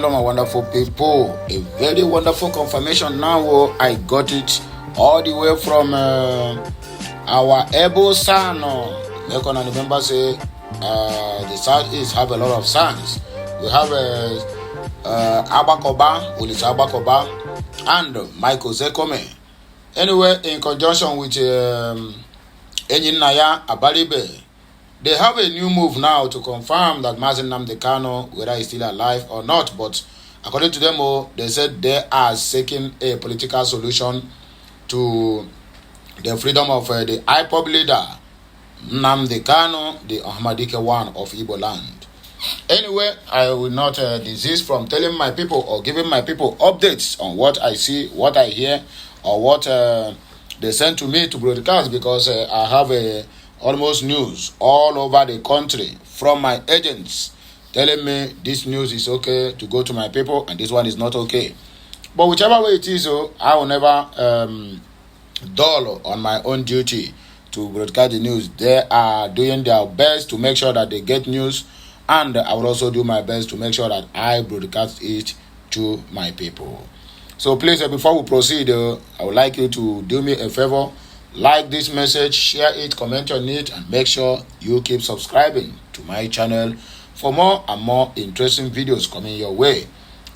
Hello, my wonderful people. A very wonderful confirmation now. I got it all the way from our able son. Make on remember say the Southeast have a lot of SANS. We have Abakoba, Ulis Abakoba, and Michael Zekome. Anyway, in conjunction with Enyinaya Abaribe, they have a new move now to confirm that Mazen Nnamdi Kanu, whether he's still alive or not. But according to them, they said they are seeking a political solution to the freedom of the IPOB leader, Nnamdi Kanu, the Ahmadike one of Igbo land. Anyway, I will not desist from telling my people or giving my people updates on what I see, what I hear, or what they send to me to broadcast, because I have almost news all over the country from my agents telling me this news is okay to go to my people and this one is not okay. But whichever way it is, I will never dull on my own duty to broadcast the news. They are doing their best to make sure that they get news, and I will also do my best to make sure that I broadcast it to my people. So please, before we proceed, I would like you to do me a favor. Like this message, share it, comment on it, and make sure you keep subscribing to my channel for more and more interesting videos coming your way.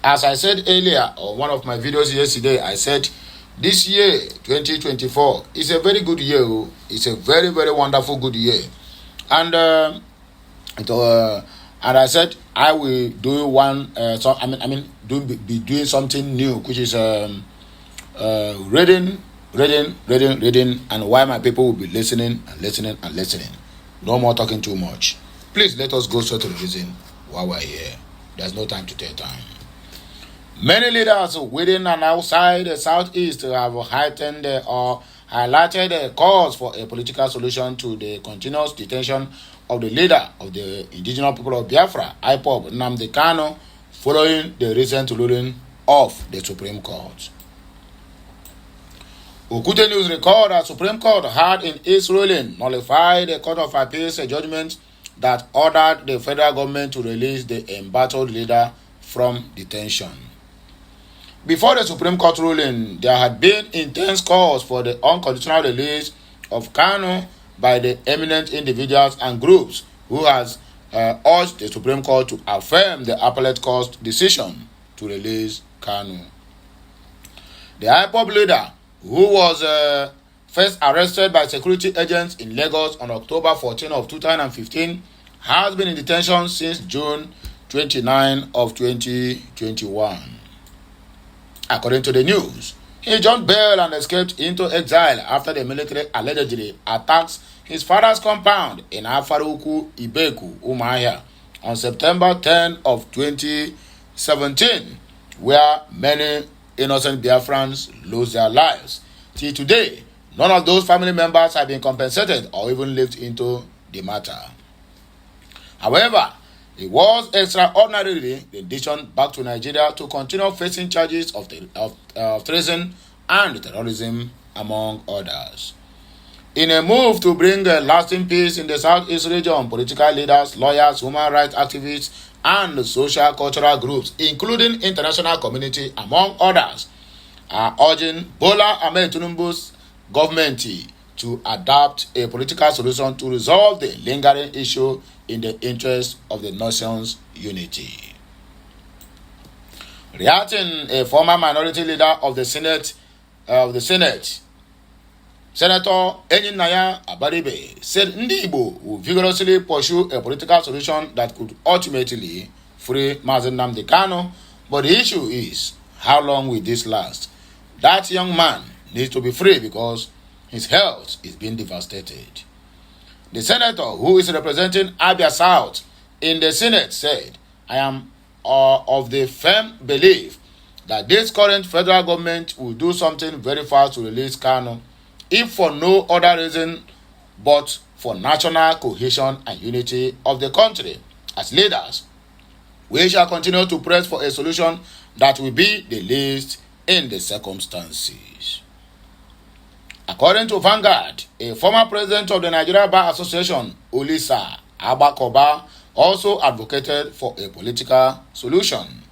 As I said earlier on one of my videos yesterday, I said this year, 2024, is a very good year. It's a very, very wonderful good year. And I said I will do one. Be doing something new, which is reading, and why my people will be listening. No more talking too much. Please let us go straight to the reason why we're here. There's no time to take time. Many leaders within and outside the Southeast have heightened or highlighted the cause for a political solution to the continuous detention of the leader of the indigenous people of Biafra, IPOB, Nnamdi Kanu, following the recent ruling of the Supreme Court. Okute News record that Supreme Court had in its ruling nullified the Court of Appeals a judgment that ordered the federal government to release the embattled leader from detention. Before the Supreme Court ruling, there had been intense calls for the unconditional release of Kanu by the eminent individuals and groups who has urged the Supreme Court to affirm the appellate court's decision to release Kanu. The IPOB leader, who was first arrested by security agents in Lagos on October 14 of 2015, has been in detention since June 29 of 2021. According to the news, he jumped bail and escaped into exile after the military allegedly attacked his father's compound in Afaruku, Ibeku, Umuahia on September 10 of 2017, where many innocent Biafrans lose their lives. Till today, none of those family members have been compensated or even looked into the matter. However, he was extraordinarily renditioned back to Nigeria to continue facing charges of treason and terrorism, among others. In a move to bring lasting peace in the Southeast region, political leaders, lawyers, human rights activists, and social cultural groups, including international community, among others, are urging Bola Ahmed Tinubu's government to adopt a political solution to resolve the lingering issue in the interest of the nation's unity. Reacting, a former minority leader of the Senate, Senator Enyinaya Abaribe, said Ndi Igbo will vigorously pursue a political solution that could ultimately free Mazen Nnamdi Kanu, but the issue is, how long will this last? That young man needs to be free because his health is being devastated. The senator, who is representing Abia South in the Senate, said, I am of the firm belief that this current federal government will do something very fast to release Kanu, if for no other reason but for national cohesion and unity of the country. As leaders, we shall continue to press for a solution that will be the least in the circumstances. According to Vanguard, a former president of the Nigeria Bar Association, Olisa Abakoba, also advocated for a political solution.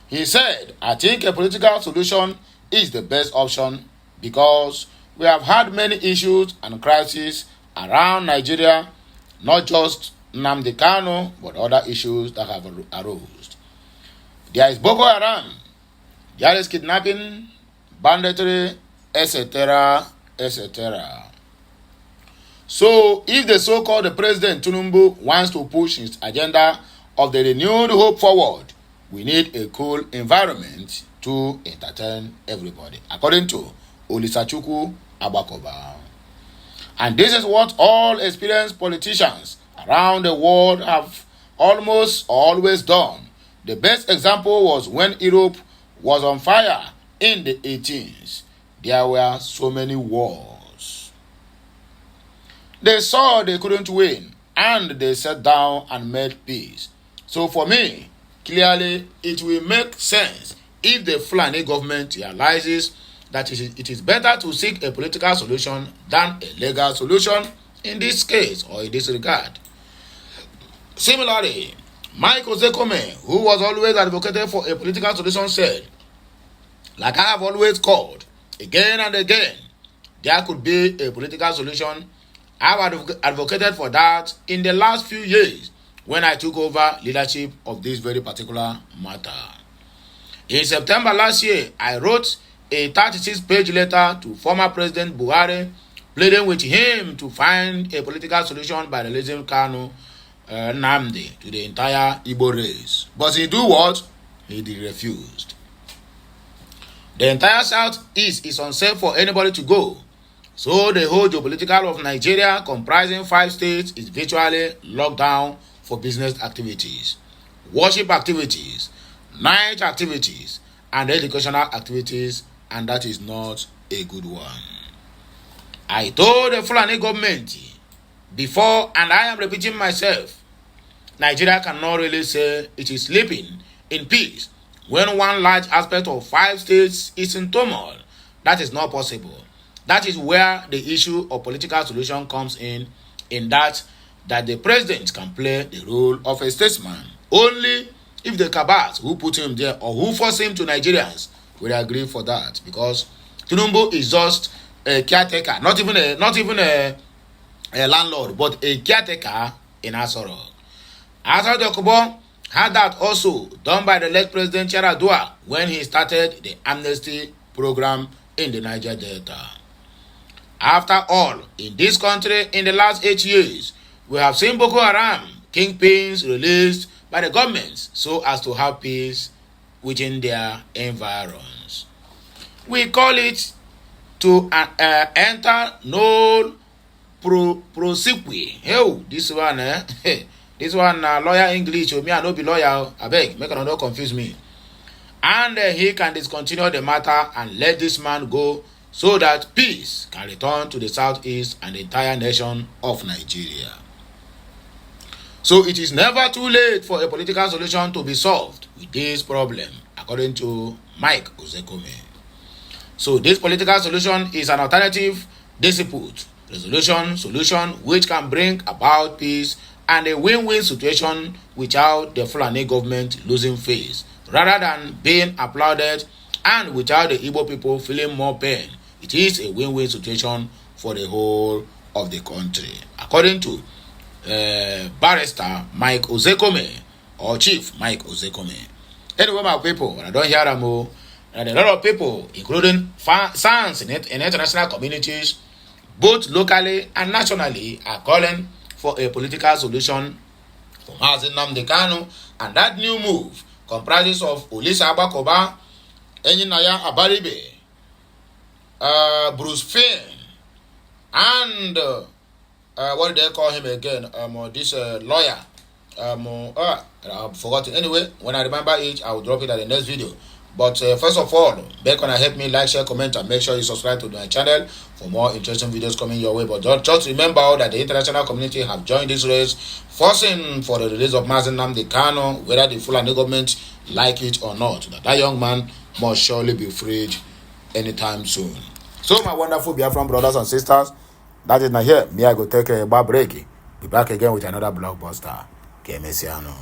He said, I think a political solution is the best option because we have had many issues and crises around Nigeria, not just Nnamdi Kanu, but other issues that have arose. There is Boko Haram, there is kidnapping, banditry, etc., etc. So, if the so-called President Tinubu wants to push his agenda of the renewed hope forward, we need a cool environment to entertain everybody, according to Olisachukwu Agbakoba. And this is what all experienced politicians around the world have almost always done. The best example was when Europe was on fire in the 18th. There were so many wars. They saw they couldn't win, and they sat down and made peace. So for me, clearly, it will make sense if the Fulani government realizes that it is better to seek a political solution than a legal solution in this case or in this regard. Similarly, Mike Ozekome, who was always advocated for a political solution, said, like I have always called, again and again, there could be a political solution. I have advocated for that in the last few years when I took over leadership of this very particular matter. In September last year, I wrote a 36-page letter to former President Buhari, pleading with him to find a political solution by releasing Kanu Nnamdi to the entire Igbo race. But he do what? He refused. The entire southeast is unsafe for anybody to go. So the whole geopolitical of Nigeria, comprising 5 states, is virtually locked down for business activities, worship activities, night activities, and educational activities, and that is not a good one. I told the Fulani government before, and I am repeating myself, Nigeria cannot really say it is sleeping in peace when one large aspect of 5 states is in turmoil. That is not possible. That is where the issue of political solution comes in that the president can play the role of a statesman only if the cabals who put him there or who force him to Nigerians will agree for that, because Tinubu is just a caretaker, not even a landlord, but a caretaker in Asoro. Asoro Dokubo had that also done by the late President Yaradua when he started the amnesty program in the Niger Delta. After all, in this country in the last 8 years, we have seen Boko Haram kingpins released by the governments so as to have peace within their environs. We call it to enter no prosequi. Hey, this one, this one lawyer English. Me, I no be lawyer. I beg, make another confuse me. And he can discontinue the matter and let this man go, so that peace can return to the southeast and the entire nation of Nigeria. So it is never too late for a political solution to be solved with this problem, according to Mike Ozekome. So this political solution is an alternative dispute solution which can bring about peace and a win-win situation without the Fulani government losing face, rather than being applauded and without the Igbo people feeling more pain. It is a win-win situation for the whole of the country, according to Barrister Mike Ozekome, or Chief Mike Ozekome. Anyway, my people, when I don't hear them, and a lot of people, including SANS in international communities, both locally and nationally, are calling for a political solution for Nnamdi Kanu, and that new move comprises of Olisa Agbakoba, Enyinaya Abaribe, Bruce Finn, and what do they call him again? This lawyer. I've forgotten. Anyway, when I remember it, I will drop it at the next video. But first of all, beg on help me like, share, comment, and make sure you subscribe to my channel for more interesting videos coming your way. But just remember that the international community have joined this race, forcing for the release of Nnamdi Kanu, whether the Fulani government like it or not. That young man must surely be freed anytime soon. So, my wonderful Biafran brothers and sisters, that is not here. Me, I go take a bar break. Be back again with another blockbuster. Que mesiano.